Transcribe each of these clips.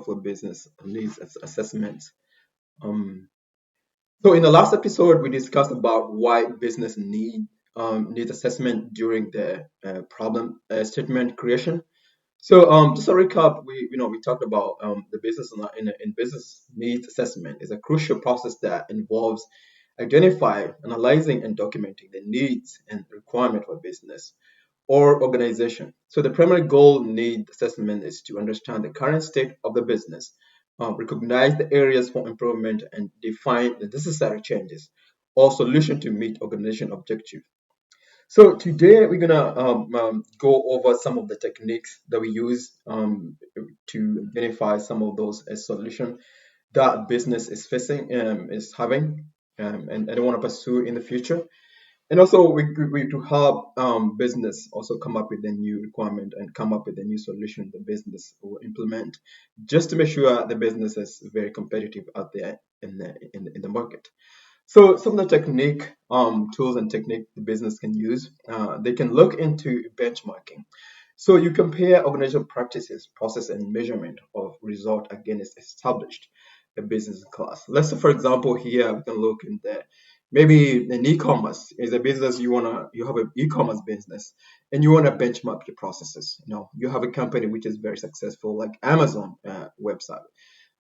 for business needs assessments. Um, so in the last episode, we discussed about why business needs assessment during the problem statement creation. So just a recap, we talked about the business in business needs assessment is a crucial process that involves identifying, analyzing, and documenting the needs and requirement for business or organization. So the primary goal need assessment is to understand the current state of the business, recognize the areas for improvement, and define the necessary changes or solution to meet organization objectives. So today we're gonna go over some of the techniques that we use to identify some of those solution that business is facing is having and they want to pursue in the future. And also we to help business also come up with a new requirement and come up with a new solution the business will implement just to make sure the business is very competitive out there in the market. So some of the technique, tools and technique the business can use, they can look into benchmarking. So you compare organizational practices, process, and measurement of result against established a business class. Let's say, for example, here we can look in the maybe an e-commerce is a business you have an e-commerce business and you want to benchmark your processes. You have a company which is very successful like Amazon website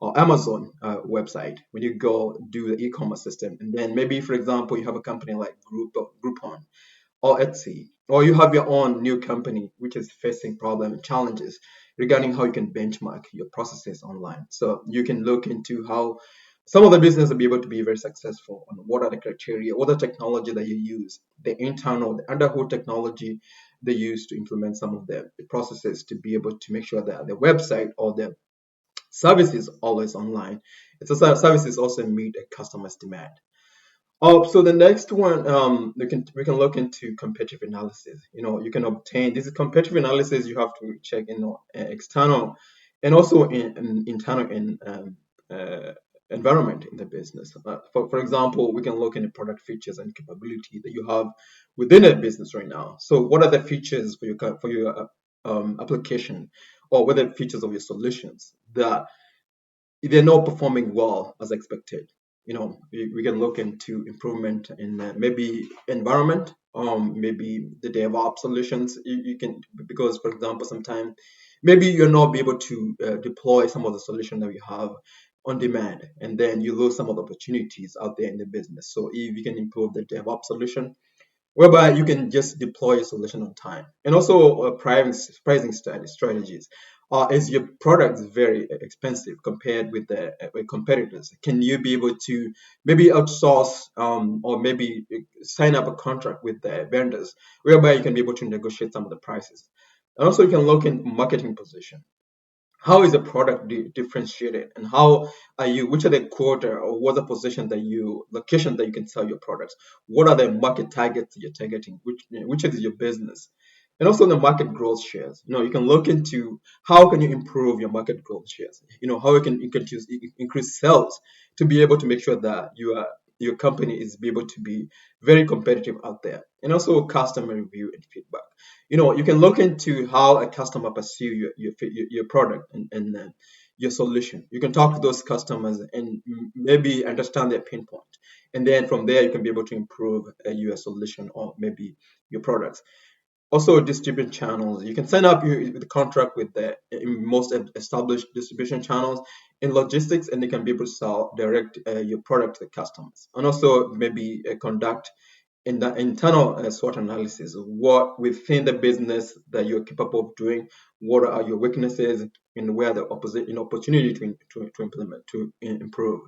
or Amazon website when you go do the e-commerce system. And then maybe, for example, you have a company like Groupon or Etsy, or you have your own new company which is facing problems and challenges regarding how you can benchmark your processes online. So you can look into how some of the business will be able to be very successful on what are the criteria, what are the technology that you use, the internal, the underhood technology they use to implement some of the processes to be able to make sure that the website or the service is always online. It's a services also meet a customer's demand. Oh, so the next one, we can look into competitive analysis. You can obtain this is competitive analysis. You have to check external and also in internal environment in the business. For example, we can look into product features and capability that you have within a business right now. So what are the features for your application, or what are the features of your solutions that they're not performing well as expected? We can look into improvement in maybe environment, maybe the DevOps solutions. You can, because for example, sometimes maybe you're not be able to deploy some of the solution that we have on demand, and then you lose some of the opportunities out there in the business. So if you can improve the DevOps solution, whereby you can just deploy a solution on time. And also pricing strategies. Is your product very expensive compared with the competitors? Can you be able to maybe outsource or maybe sign up a contract with the vendors whereby you can be able to negotiate some of the prices? And also you can look in marketing position. How is the product differentiated, and how are you, which are the quarter or what the position that you location that you can sell your products? What are the market targets you're targeting, which is your business? And also the market growth shares. You can look into how can you improve your market growth shares. How you can increase sales to be able to make sure that your company is be able to be very competitive out there. And also customer review and feedback. You can look into how a customer perceive your product and your solution. You can talk to those customers and maybe understand their pain point, and then from there you can be able to improve your solution or maybe your products. Also distribution channels, you can sign up with the contract with the most established distribution channels in logistics, and they can be able to sell direct your product to the customers. And also maybe conduct in the internal SWOT analysis, what within the business that you're capable of doing, what are your weaknesses, and where the opposite opportunity to implement to improve.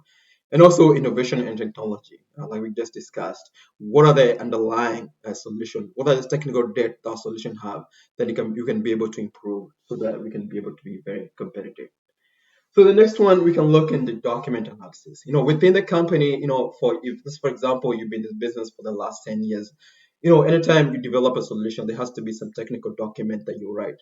And also innovation and technology, like we just discussed. What are the underlying solution? What are the technical debt that solution have that you can be able to improve so that we can be able to be very competitive. So the next one, we can look into document analysis. Within the company, for if this, for example, you've been in business for the last 10 years, anytime you develop a solution, there has to be some technical document that you write.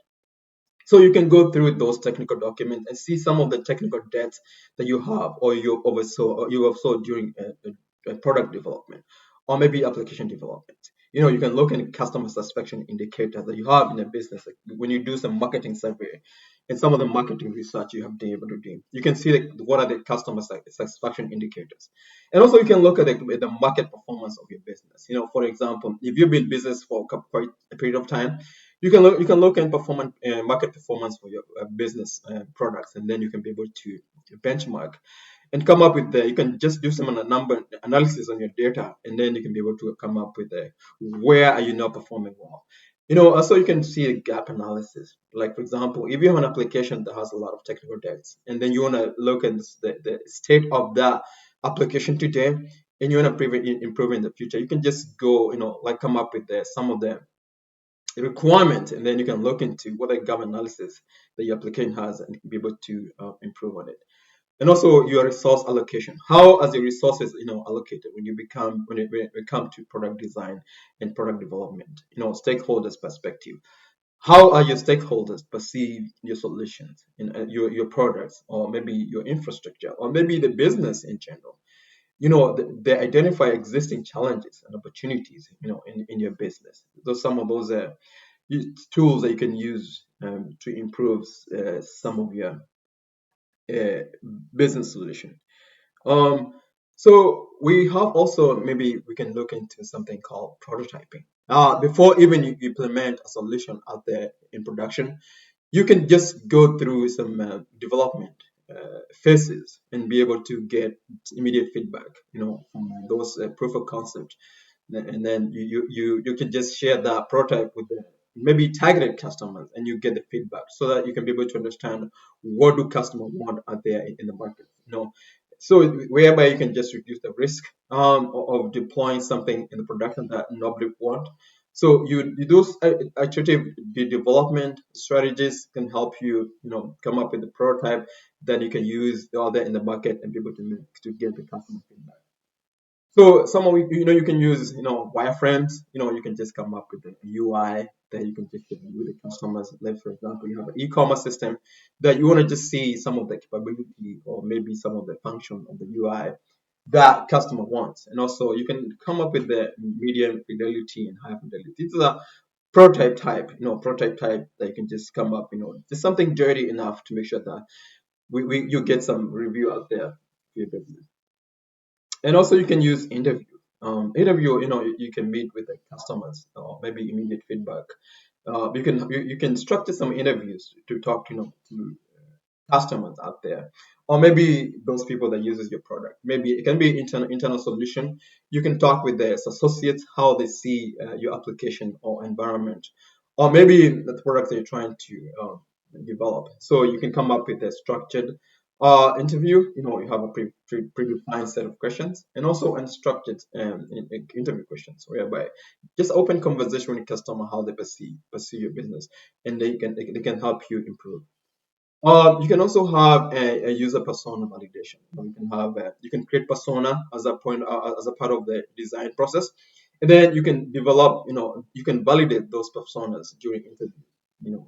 So you can go through those technical documents and see some of the technical debts that you have or you oversaw during a product development or maybe application development. You can look at customer satisfaction indicators that you have in a business. Like when you do some marketing survey, and some of the marketing research you have been able to do. You can see what are the customer satisfaction indicators, and also you can look at the market performance of your business. For example, if you've been in business for quite a period of time, you can look at market performance for your business products, and then you can be able to benchmark and come up with you can just do some number analysis on your data, and then you can be able to come up with where are you not performing well. Also you can see a gap analysis. Like for example, if you have an application that has a lot of technical debts, and then you want to look at the state of that application today, and you want to improve in the future, you can just go, like come up with some of the requirement, and then you can look into what a gap analysis that your application has and be able to improve on it. And also your resource allocation. How are the resources allocated when it come to product design and product development? Stakeholders perspective. How are your stakeholders perceive your solutions in your products, or maybe your infrastructure, or maybe the business in general? They identify existing challenges and opportunities in your business. Those some of those tools that you can use to improve some of your uh, business solution. Um, so we have also, maybe we can look into something called prototyping. Before even you implement a solution out there in production, you can just go through some development phases and be able to get immediate feedback, from those proof of concept, and then you can just share that prototype with the maybe targeted customers, and you get the feedback so that you can be able to understand what do customers want out there in the market. So whereby you can just reduce the risk of deploying something in the production that nobody want. So those iterative development strategies can help you, come up with a prototype that you can use out there in the market and be able to get the customer feedback. So some of you can use wireframes. You can just come up with a UI that you can just share with the customers. Like for example, you have an e-commerce system that you want to just see some of the capability or maybe some of the function of the UI that customer wants. And also you can come up with the medium fidelity and high fidelity. It's a prototype type that you can just come up, just something dirty enough to make sure that you get some review out there for your business. And also you can use interview. Interview, you can meet with the customers or maybe immediate feedback. You can structure some interviews to talk, to customers out there, or maybe those people that uses your product. Maybe it can be internal solution. You can talk with their associates how they see your application or environment, or maybe the product that you're trying to develop. So you can come up with a structured interview. You have a predefined set of questions, and also unstructured interview questions, whereby just open conversation with the customer how they perceive your business, and they can help you improve. You can also have a user persona validation. You can create persona as a point as a part of the design process, and then you can develop. You can validate those personas during interview.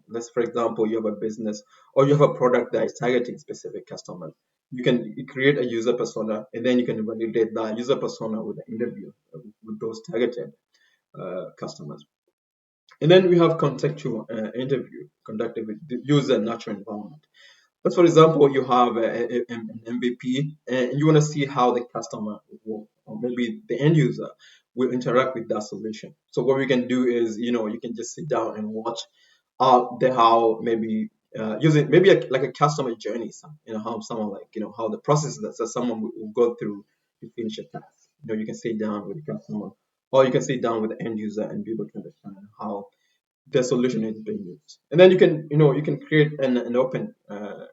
Let's for example, you have a business or you have a product that is targeting specific customers. You can create a user persona, and then you can validate that user persona with the interview with those targeted customers. And then we have contextual interview conducted with the user natural environment. But for example, you have an MVP, and you want to see how the customer will, or maybe the end user will interact with that solution. So what we can do is, you can just sit down and watch how maybe using maybe like a customer journey, how someone like, how the process that someone will go through to finish a task. You can sit down with the customer, or you can sit down with the end user and be able to understand how the solution is being used. And then you can create an open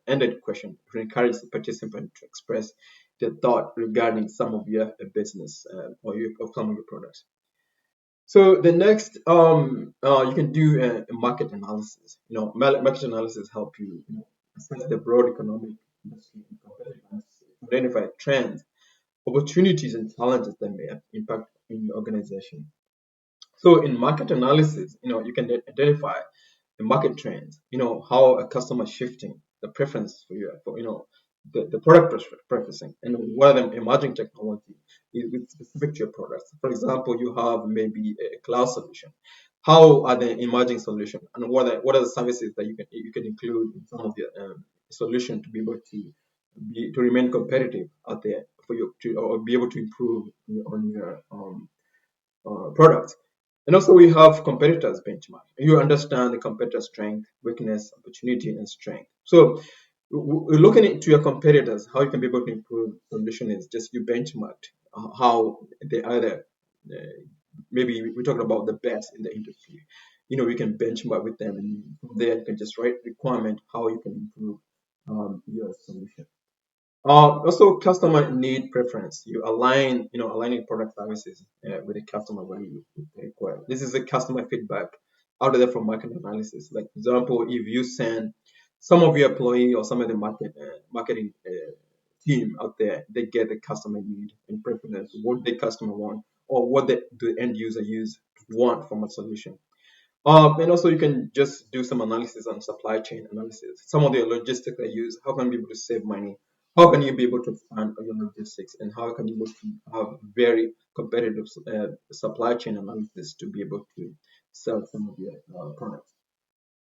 ended question to encourage the participant to express their thought regarding some of your business or some of your products. So the next, you can do a market analysis. Market analysis help you, assess the broad economic industry and competitive landscape, identify trends, opportunities, and challenges that may have impact in your organization. So in market analysis, you can identify the market trends, how a customer is shifting the preference for the product preferencing, and what are the emerging technology is specific to your products. For example, you have maybe a cloud solution. how are the emerging solution, and what are the services that you can include in some of the solution to be able to remain competitive out there for you to or be able to improve on your products. And also we have competitors benchmark. You understand the competitor strength, weakness, opportunity, and strength. So looking into your competitors, how you can be able to improve solution is just you benchmarked how they either maybe we're talking about the best in the industry. We can benchmark with them, and from there you can just write requirement how you can improve your solution. Also, customer need preference. Aligning product services with the customer value required. This is the customer feedback out there from market analysis. Like example, if you send some of your employee or some of the marketing team out there, they get the customer need and preference, what the customer want, or what the end user use want from a solution. And also, you can just do some analysis on supply chain analysis. Some of the logistics I use, how can you be able to save money? How can you be able to expand on your logistics? And how can you be able to have very competitive supply chain analysis to be able to sell some of your products?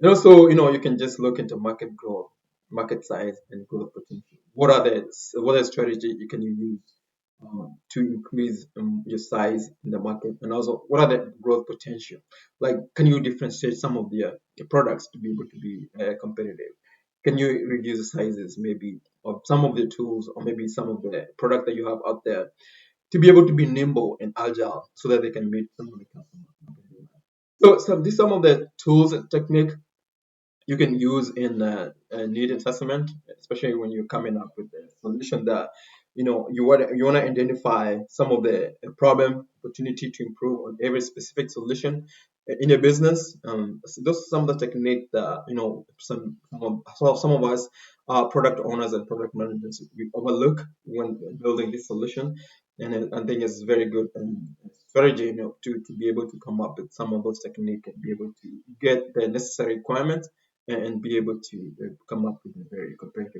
And also, you can just look into market growth, market size, and growth potential. What are the strategy you can use to increase your size in the market, and also what are the growth potential? Like, can you differentiate some of the products to be able to be competitive? Can you reduce the sizes maybe of some of the tools, or maybe some of the product that you have out there to be able to be nimble and agile so that they can meet some of the customers? So these some of the tools and technique you can use in need assessment, especially when you're coming up with a solution that you want to identify some of the problem opportunity to improve on every specific solution in your business. So those are some of the technique that some of us product owners and product managers we overlook when building this solution, and I think it's very good and strategy to be able to come up with some of those technique and be able to get the necessary requirements and be able to come up with a very competitive